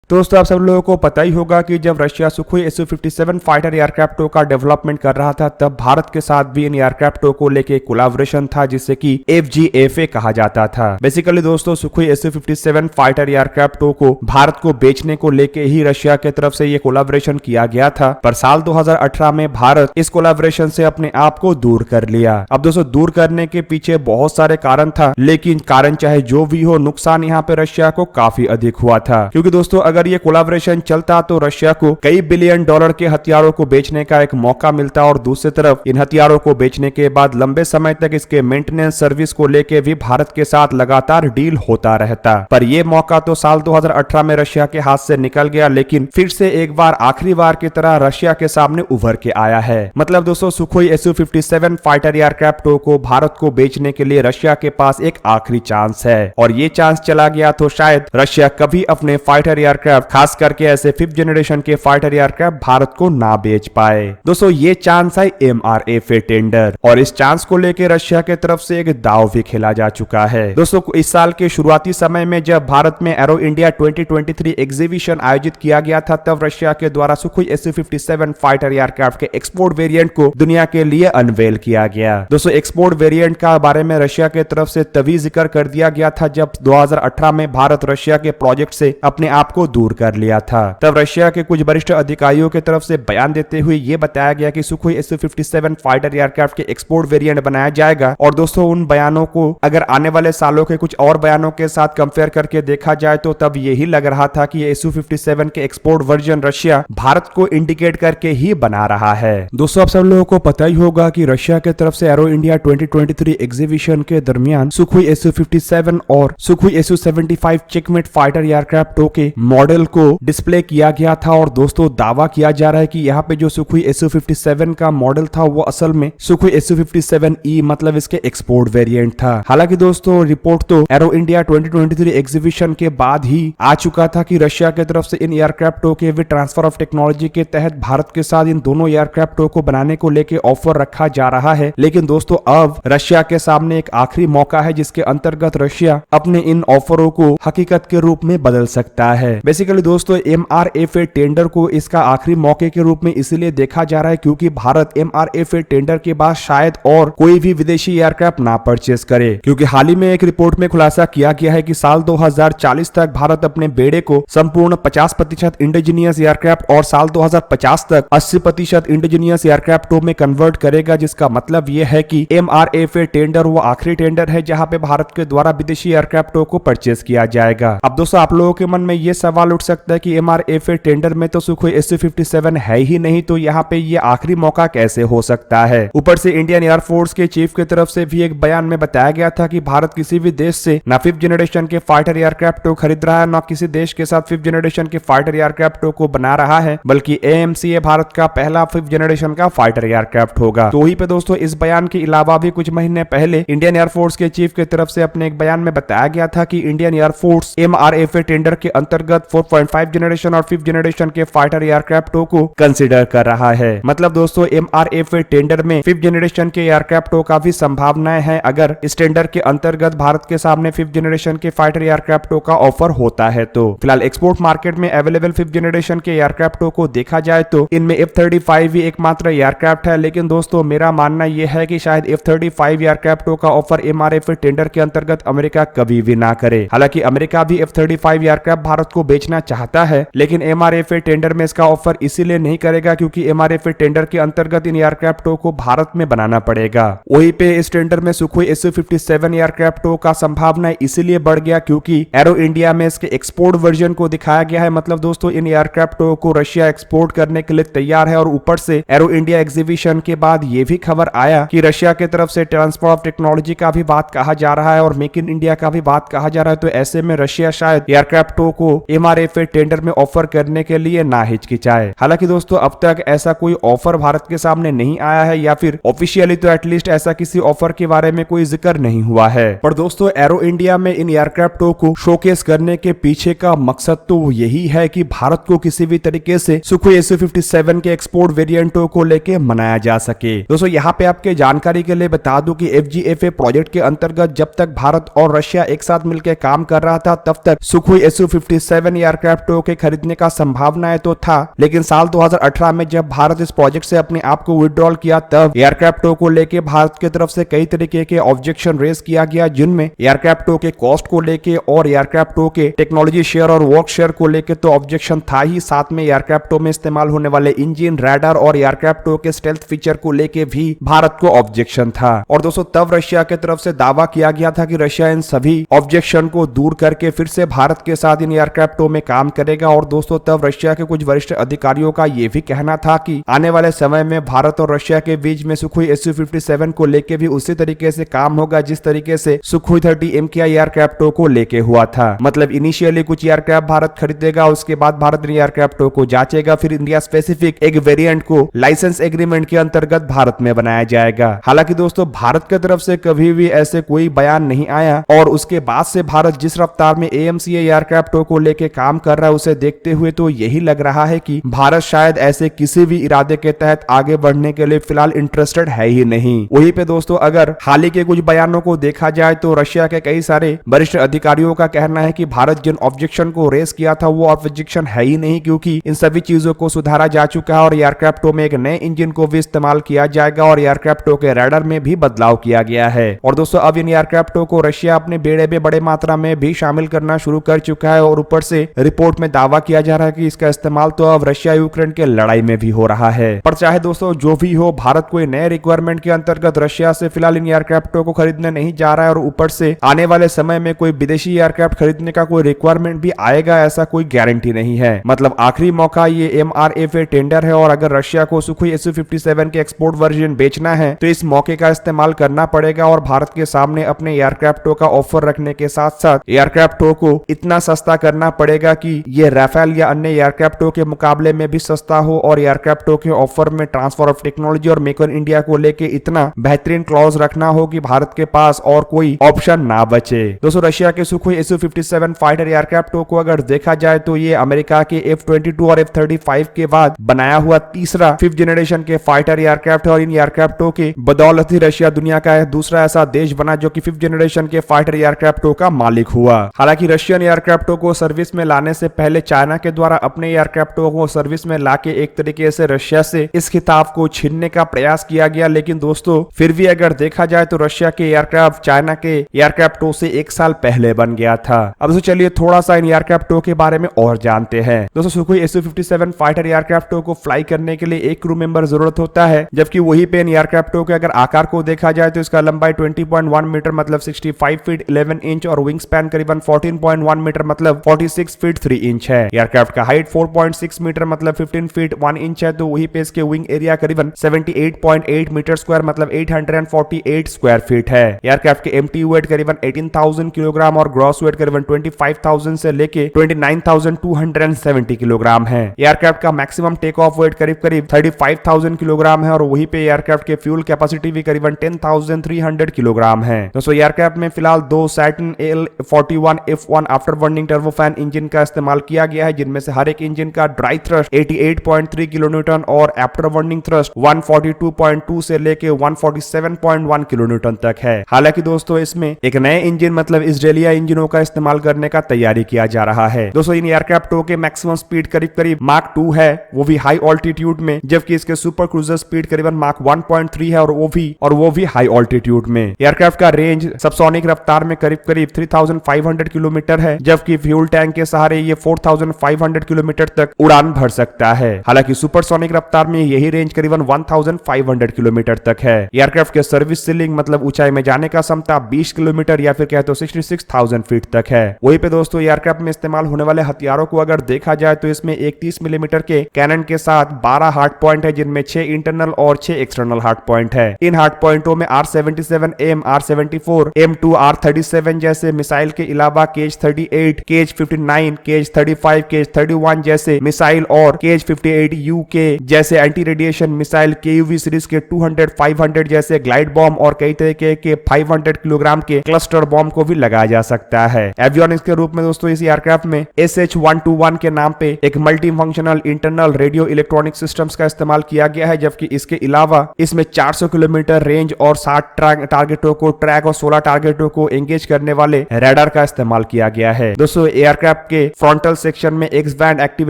दोस्तों आप सब लोगों को पता ही होगा कि जब रशिया सुखोई Su-57 फाइटर एयरक्राफ्टों का डेवलपमेंट कर रहा था तब भारत के साथ भी इन एयरक्राफ्टों को लेके कोलैबोरेशन था जिससे कि FGFA कहा जाता था। बेसिकली दोस्तों सुखोई Su-57 फाइटर एयरक्राफ्टों को भारत को बेचने को लेके ही रशिया की तरफ से ये कोलैबोरेशन किया गया था, पर साल 2018 में भारत इस कोलैबोरेशन से अपने आप को दूर कर लिया। अब दोस्तों दूर करने के पीछे बहुत सारे कारण था, लेकिन कारण चाहे जो भी हो नुकसान यहाँ पे रशिया को काफी अधिक हुआ था, क्योंकि दोस्तों अगर ये कोलैबोरेशन चलता तो रशिया को कई बिलियन डॉलर के हथियारों को बेचने का एक मौका मिलता और दूसरी तरफ इन हथियारों को बेचने के बाद लंबे समय तक इसके मेंटेनेंस सर्विस को लेके भी भारत के साथ लगातार डील होता रहता। पर यह मौका तो साल 2018 में रशिया के हाथ से निकल गया, लेकिन फिर से एक बार आखिरी बार की तरह रशिया के सामने उभर के आया है। मतलब दोस्तों सुखोई Su-57 फाइटर एयरक्राफ्टों को भारत को बेचने के लिए रशिया के पास एक आखिरी चांस है, और ये चांस चला गया तो शायद रशिया कभी अपने फाइटर एयरक्राफ्ट खास करके ऐसे 5th जनरेशन के फाइटर एयरक्राफ्ट भारत को ना बेच पाए। दोस्तों ये चांस है MRFA टेंडर, और इस चांस को लेकर रशिया के तरफ से एक दाव भी खेला जा चुका है। दोस्तों इस साल के शुरुआती समय में जब भारत में एरो इंडिया 2023 एग्जीबिशन आयोजित किया गया था तब रशिया के द्वारा सुखोई Su-57 फाइटर एयरक्राफ्ट के एक्सपोर्ट वेरिएंट को दुनिया के लिए अनवेल किया गया। दोस्तों एक्सपोर्ट वेरिएंट का बारे में रशिया के तरफ से तभी जिक्र कर दिया गया था जब 2018 में भारत रशिया के प्रोजेक्ट से अपने आप को दूर कर लिया था। तब रशिया के कुछ वरिष्ठ अधिकारियों की तरफ से बयान देते हुए यह बताया गया कि सुखोई Su-57 फाइटर एयरक्राफ्ट के एक्सपोर्ट वेरिएंट बनाया जाएगा, और दोस्तों उन बयानों को अगर आने वाले सालों के कुछ और बयानों के साथ कंपेयर करके देखा जाए तो तब यही लग रहा था कि ये Su-57 के एक्सपोर्ट वर्जन रशिया भारत को इंडिकेट करके ही बना रहा है। दोस्तों आप सब लोगों को पता ही होगा कि रशिया की तरफ से एरो इंडिया 2023 एग्जीबिशन के दरमियान सुखोई Su-57 और सुखोई Su-75 चेकमेट फाइटर एयरक्राफ्टों के मॉडल को डिस्प्ले किया गया था, और दोस्तों दावा किया जा रहा है कि यहाँ पे जो सुखोई Su-57 का मॉडल था वो असल में सुखोई Su-57E मतलब इसके एक्सपोर्ट वेरिएंट था। हालांकि दोस्तों रिपोर्ट तो एरो इंडिया 2023 एग्जीबिशन के बाद ही आ चुका था कि रशिया की तरफ से इन एयरक्राफ्टों के भी ट्रांसफर ऑफ टेक्नोलॉजी के तहत भारत के साथ इन दोनों एयरक्राफ्टों को बनाने को लेकर ऑफर रखा जा रहा है। लेकिन दोस्तों अब रशिया के सामने एक आखिरी मौका है जिसके अंतर्गत रशिया अपने इन ऑफरों को हकीकत के रूप में बदल सकता है। बेसिकली दोस्तों MRFA टेंडर को इसका आखिरी मौके के रूप में इसलिए देखा जा रहा है क्योंकि भारत MRFA टेंडर के बाद शायद और कोई भी विदेशी एयरक्राफ्ट ना परचेस करे, क्योंकि हाल ही में एक रिपोर्ट में खुलासा किया गया है कि साल 2040 तक भारत अपने बेड़े को संपूर्ण 50% इंडिजीनियस एयरक्राफ्ट और साल 2050 तक 80% इंडिजीनियस एयरक्राफ्टों में कन्वर्ट करेगा, जिसका मतलब यह है कि MRFA टेंडर वो आखिरी टेंडर है जहां पे भारत के द्वारा विदेशी एयरक्राफ्टों को परचेस किया जाएगा। अब दोस्तों आप लोगों के मन में यह सवाल उठ सकता है कि MRFA टेंडर में तो सुखोई Su-57 है ही नहीं, तो यहाँ पे ये आखिरी मौका कैसे हो सकता है। ऊपर से इंडियन एयरफोर्स के चीफ की तरफ से भी एक बयान में बताया गया था कि भारत किसी भी देश से ना 5th जनरेशन के फाइटर एयरक्राफ्ट को खरीद रहा है, ना किसी देश के साथ 5th जनरेशन के फाइटर एयरक्राफ्ट को बना रहा है, बल्कि AMCA भारत का पहला 5th जनरेशन का फाइटर एयरक्राफ्ट होगा। तो वहीं पे दोस्तों इस बयान के अलावा भी कुछ महीने पहले इंडियन एयरफोर्स के चीफ की तरफ से अपने एक बयान में बताया गया था कि इंडियन एयरफोर्स MRFA टेंडर के अंतर्गत 4.5 जनरेशन और 5th जनरेशन के फाइटर एयरक्राफ्टों को कंसीडर कर रहा है। मतलब दोस्तों MRFA टेंडर में 5th जनरेशन के एयरक्राफ्टों का भी संभावनाएं हैं अगर इस टेंडर के अंतर्गत भारत के सामने 5th जनरेशन के फाइटर एयरक्राफ्टों का ऑफर होता है। तो फिलहाल एक्सपोर्ट मार्केट में अवेलेबल 5th जनरेशन के एयरक्राफ्टों को देखा जाए तो इनमें F-35 ही एकमात्र एयरक्राफ्ट है, लेकिन दोस्तों मेरा मानना यह है कि शायद F-35 एयरक्राफ्टों का ऑफर MRFA टेंडर के अंतर्गत अमेरिका कभी भी ना करे। हालांकि अमेरिका भी F-35 एयरक्राफ्ट भारत को बेचना चाहता है, लेकिन MRFA टेंडर में इसका ऑफर इसीलिए नहीं करेगा क्योंकि MRFA टेंडर के अंतर्गत इन एयरक्राफ्टों को भारत में बनाना पड़ेगा। वहीं पे इस टेंडर में सुखोई Su-57 एयरक्राफ्टों का संभावना इसीलिए बढ़ गया क्योंकि एरो इंडिया में इसके एक्सपोर्ट वर्जन को दिखाया गया है। मतलब दोस्तों इन एयरक्राफ्टों को रशिया एक्सपोर्ट करने के लिए तैयार है, और ऊपर से एरो इंडिया एग्जीबिशन के बाद ये भी खबर आया कि रशिया की तरफ से ट्रांसफर ऑफ टेक्नोलॉजी का भी बात कहा जा रहा है और मेक इन इंडिया का भी बात कहा जा रहा है। तो ऐसे में रशिया शायद एयरक्राफ्टों को MRFA टेंडर में ऑफर करने के लिए ना हिचकिचाए। हालांकि दोस्तों अब तक ऐसा कोई ऑफर भारत के सामने नहीं आया है, या फिर ऑफिशियली तो एटलीस्ट ऐसा किसी ऑफर के बारे में कोई जिक्र नहीं हुआ है। पर दोस्तों एरो इंडिया में इन एयरक्राफ्टों को शोकेस करने के पीछे का मकसद तो यही है कि भारत को किसी भी तरीके से सुखोई Su-57 के एक्सपोर्ट वेरिएंटों को लेके मनाया जा सके। दोस्तों यहाँ पे आपके जानकारी के लिए बता दूं कि FGFA प्रोजेक्ट के अंतर्गत जब तक भारत और रशिया एक साथ मिलकर काम कर रहा था तब तक सुखोई Su-57 एयरक्राफ्ट के खरीदने का संभावना है तो था, लेकिन साल 2018 में जब भारत इस प्रोजेक्ट से अपने आप को विड्रॉल किया तब एयरक्राफ्ट को लेके भारत की तरफ से कई तरीके के ऑब्जेक्शन रेज किया गया, जिनमें एयरक्राफ्ट के कॉस्ट को लेके और एयरक्राफ्ट के टेक्नोलॉजी शेयर और वर्क शेयर को लेके तो ऑब्जेक्शन था ही, साथ में एयरक्राफ्ट में इस्तेमाल होने वाले इंजन, रडार और एयरक्राफ्ट के स्टेल्थ फीचर को लेके भी भारत को ऑब्जेक्शन था। और दोस्तों तब रशिया की तरफ से दावा किया गया था कि रशिया इन सभी ऑब्जेक्शन को दूर करके फिर से भारत के साथ इन एयरक्राफ्ट में काम करेगा। और दोस्तों तब रशिया के कुछ वरिष्ठ अधिकारियों का यह भी कहना था कि आने वाले समय में भारत और रशिया के बीच में सुखोई Su-57 को लेके भी उसी तरीके से काम होगा जिस तरीके से सुखोई 30 MKI एयरक्राफ्ट को लेके हुआ था। मतलब इनिशियली कुछ एयरक्राफ्ट भारत खरीदेगा, उसके बाद भारत इन एयरक्राफ्ट को जांचेगा, फिर इंडिया स्पेसिफिक एक वेरिएंट को लाइसेंस एग्रीमेंट के अंतर्गत भारत में बनाया जाएगा। हालांकि दोस्तों भारत की तरफ से कभी भी ऐसे कोई बयान नहीं आया और उसके बाद से भारत जिस रफ्तार में AMCA एयरक्राफ्ट को लेके काम कर रहा है उसे देखते हुए तो यही लग रहा है कि भारत शायद ऐसे किसी भी इरादे के तहत आगे बढ़ने के लिए फिलहाल इंटरेस्टेड है ही नहीं। वहीं पे दोस्तों अगर हाल ही के कुछ बयानों को देखा जाए तो रशिया के कई सारे वरिष्ठ अधिकारियों का कहना है कि भारत जिन ऑब्जेक्शन को रेस किया था वो ऑब्जेक्शन है ही नहीं, क्योंकि इन सभी चीजों को सुधारा जा चुका है और एयरक्राफ्ट में एक नए इंजन को भी इस्तेमाल किया जाएगा और एयरक्राफ्ट के रडार में भी बदलाव किया गया है। और दोस्तों अब इन एयरक्राफ्ट को रशिया अपने बेड़े में बड़े मात्रा में भी शामिल करना शुरू कर चुका है और ऊपर से रिपोर्ट में दावा किया जा रहा है कि इसका इस्तेमाल तो अब रशिया यूक्रेन के लड़ाई में भी हो रहा है। पर चाहे दोस्तों जो भी हो, भारत कोई नए रिक्वायरमेंट के अंतर्गत रशिया से फिलहाल इन एयरक्राफ्ट को खरीदने नहीं जा रहा है और ऊपर से आने वाले समय में कोई विदेशी एयरक्राफ्ट खरीदने का कोई रिक्वायरमेंट भी आएगा ऐसा कोई गारंटी नहीं है। मतलब आखिरी मौका ये MRFA टेंडर है और अगर रशिया को सुखोई Su-57 के एक्सपोर्ट वर्जन बेचना है तो इस मौके का इस्तेमाल करना पड़ेगा और भारत के सामने अपने एयरक्राफ्ट का ऑफर रखने के साथ साथ एयरक्राफ्ट को इतना सस्ता करना पड़ेगा कि ये राफेल या अन्य एयरक्राफ्ट के मुकाबले में भी सस्ता हो और एयरक्राफ्ट के ऑफर में ट्रांसफर ऑफ टेक्नोलॉजी और मेक इन इंडिया को लेके इतना बेहतरीन क्लॉज रखना हो कि भारत के पास और कोई ऑप्शन ना बचे। दोस्तों रशिया के सुखोई Su-57 फाइटर एयरक्राफ्ट को अगर देखा जाए तो ये अमेरिका के F-22 और F-35 के बाद बनाया हुआ तीसरा 5th जनरेशन के फाइटर एयरक्राफ्ट है और इन एयरक्राफ्टों के बदौलत ही रशिया दुनिया का दूसरा ऐसा देश बना जो कि 5th जनरेशन के फाइटर एयरक्राफ्टों का मालिक हुआ। हालांकि रशियन एयरक्राफ्टों को सर्विस में लाने से पहले चाइना के द्वारा अपने एयरक्राफ्टों को सर्विस में लाके एक तरीके से रशिया से इस खिताब को छीनने का प्रयास किया गया, लेकिन दोस्तों फिर भी अगर देखा जाए तो रशिया के एयरक्राफ्ट चाइना के एयरक्राफ्टों से 1 साल पहले बन गया था। अब तो चलिए थोड़ा सा इन एयरक्राफ्टों के बारे में और जानते हैं। दोस्तों सुखोई Su-57 फाइटर एयरक्राफ्टों को फ्लाई करने के लिए एक क्रू मेंबर जरूरत होता है, जबकि वही पे इन एयरक्राफ्टों के अगर आकार को देखा जाए तो इसका लंबाई 20.1 मीटर मतलब 65 फीट 11 इंच और विंग स्पैन करीबन 14.1 मीटर मतलब 46 फीट 3 इंच है। एयरक्राफ्ट का हाइट 4.6 मीटर मतलब 15 फीट 1 इंच है, तो वही पे इसके विंग एरिया करीबन 78.8 मीटर स्क्वायर मतलब 848 स्क्वायर फीट है। एयरक्राफ्ट के एम्प्टी वेट करीबन 18,000 किलोग्राम और ग्रॉस वेट करीबन 25,000 से लेके 29,270 किलोग्राम है। एयरक्राफ्ट का मैक्सिमम टेक ऑफ वेट करीब 35,000 किलोग्राम है और वही पे एयरक्राफ्ट के फ्यूल कैपेसिटी भी करीबन 10,300 किलोग्राम है। दोस्तों एयरक्राफ्ट में फिलहाल 2 Saturn AL-41F1 after burning turbofan engine का इस्तेमाल किया गया है, जिनमें से हर एक इंजन का ड्राई थ्रस्ट 88.3 किलोन्यूटन और आफ्टर बर्निंग थ्रस्ट 142.2 से लेके 147.1 किलोन्यूटन तक है। हालांकि दोस्तों इसमें एक नए इंजन मतलब इजरायली इंजनों का इस्तेमाल करने का तैयारी किया जा रहा है। दोस्तों इन एयरक्राफ्टों के मैक्सिमम स्पीड करीब मार्क 2 है, वो भी हाई ऑल्टीट्यूड में, जबकि इसके सुपर क्रूजर स्पीड करीबन मार्क 1.3 है और वो भी हाई ऑल्टीट्यूड में। एयरक्राफ्ट का रेंज सबसोनिक रफ्तार में करीब 3,500 किलोमीटर है, जबकि फ्यूल टैंक के सहारे ये 4,500 किलोमीटर तक उड़ान भर सकता है। हालांकि सुपरसोनिक रफ्तार में यही रेंज करीबन 1,500 किलोमीटर तक है। एयरक्राफ्ट के सर्विस सीलिंग मतलब ऊंचाई में जाने का क्षमता 20 किलोमीटर या फिर कहे तो 66,000 फीट तक है। वहीं पे दोस्तों एयरक्राफ्ट में इस्तेमाल होने वाले हथियारों को अगर देखा जाए तो इसमें एक 30 मिलीमीटर के कैनन के साथ 12 हार्ड पॉइंट है, जिनमें 6 इंटरनल और 6 एक्सटर्नल हार्ड पॉइंट है। इन हार्ड पॉइंटों में R-77M, R-74, M2, R-37 जैसे मिसाइल के अलावा केज 38, केज 59, केज 35, केज 31 जैसे मिसाइल और केज 58U के जैसे anti radiation missile, KUV series के 200, 500 जैसे ग्लाइड बॉम्ब और कई तरह के 500 किलोग्राम के क्लस्टर बॉम्ब को भी लगाया जा सकता है। एवियोनिक्स के रूप में दोस्तों इस एयरक्राफ्ट में SH-121 के नाम पे एक multi functional internal radio electronic systems का इस्तेमाल किया गया है, जबकि इसके अलावा इसमें 400 किलोमीटर रेंज और 60 टारगेटों को ट्रैक और 16 टारगेटों को एंगेज करने वाले रडार का इस्तेमाल किया गया है। दोस्तों एयरक्राफ्ट के फ्रंटल सेक्शन में X band active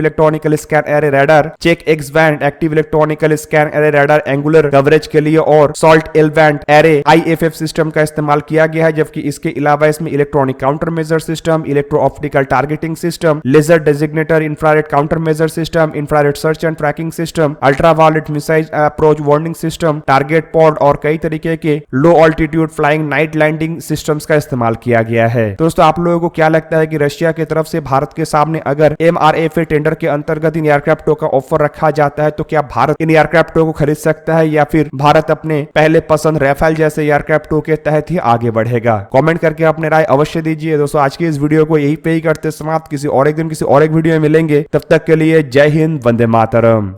electronical scan array radar, check X band active electronical scan array radar angular coverage के लिए और salt L band array IFF system का इस्तेमाल किया गया है। जबकि इसके अलावा इसमें electronic counter measure system, electro optical targeting system, laser designator, infrared counter measure system, infrared search and tracking system, ultraviolet missile approach warning system, target pod और कई तरीके के low altitude flying night landing systems का इस्तेमाल किया गया है। दोस्तों आप लोगों को क्या लगता है कि रशिया की तरफ से भारत के सामने अगर MRFA टेंडर के अंतर्गत इन एयरक्राफ्टों का ऑफर रखा जाता है तो क्या भारत इन एयरक्राफ्टों को खरीद सकता है या फिर भारत अपने पहले पसंद राफेल जैसे एयरक्राफ्टों के तहत ही आगे बढ़ेगा? कमेंट करके अपने राय अवश्य दीजिए। दोस्तों आज की इस वीडियो को यही पे ही करते समाप्त। किसी और एक दिन किसी और एक वीडियो में मिलेंगे, तब तक के लिए जय हिंद, वंदे मातरम।